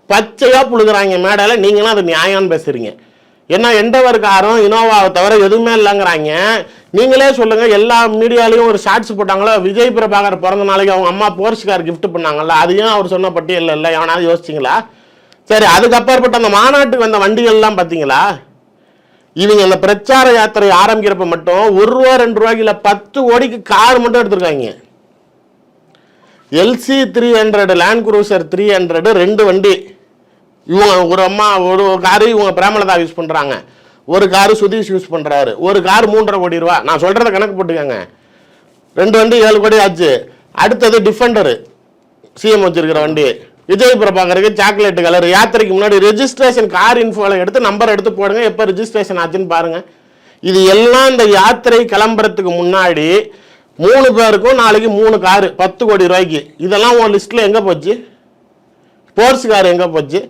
பச்சையா புழுகுறாங்க மேடையில். நீங்களும் அது நியாயம்னு பேசுறீங்க. ஏன்னா எண்டவர் காரும் இனோவாவை தவிர எதுவுமே இல்லைங்கிறாங்க. நீங்களே சொல்லுங்க, எல்லா மீடியாலையும் ஒரு ஷார்ட்ஸ் போட்டாங்களோ, விஜய் பிரபாகர் பிறந்த நாளைக்கு அவங்க அம்மா போர்ஸ் கார் கிஃப்ட் பண்ணாங்கல்ல, அதையும் அவர் சொன்ன பட்டியல் இல்லை, எவனாவது யோசிச்சிங்களா? சரி, அதுக்கப்புறப்பட்ட அந்த மாநாட்டுக்கு வந்த வண்டிகள்லாம் பார்த்தீங்களா? இவங்க அந்த பிரச்சார யாத்திரை ஆரம்பிக்கிறப்ப மட்டும் ₹1 ₹2 இல்லை 10 கோடிக்கு கார் மட்டும் எடுத்திருக்காங்க. LC 300 லேண்ட் குரூசர் 300 2 வண்டி. இவங்க ஒரு அம்மா ஒரு காரு இவங்க பிரேமலதா யூஸ் பண்ணுறாங்க, ஒரு காரு சுதீஷ் யூஸ் பண்ணுறாரு, ஒரு கார் ₹3.5 கோடி. நான் சொல்கிறத கணக்கு போட்டுக்கோங்க. 2 வண்டி 7 கோடி ஆச்சு. அடுத்தது டிஃபெண்டரு சிஎம் வச்சிருக்கிற வண்டி. விஜய் பிரபாகருக்கு சாக்லேட் கலர். யாத்திரைக்கு முன்னாடி ரெஜிஸ்ட்ரேஷன் கார் இன்ஃபோவில் எடுத்து நம்பர் எடுத்து போடுங்க, எப்போ ரெஜிஸ்ட்ரேஷன் ஆச்சுன்னு பாருங்க. இது எல்லாம் இந்த யாத்திரை கிளம்புறதுக்கு முன்னாடி 3 பேருக்கும் நாளைக்கு 3 காரு ₹10 கோடி. இதெல்லாம் உன் லிஸ்ட்டில் எங்கே போச்சு? போர்ஸ் கார் எங்கே போச்சு?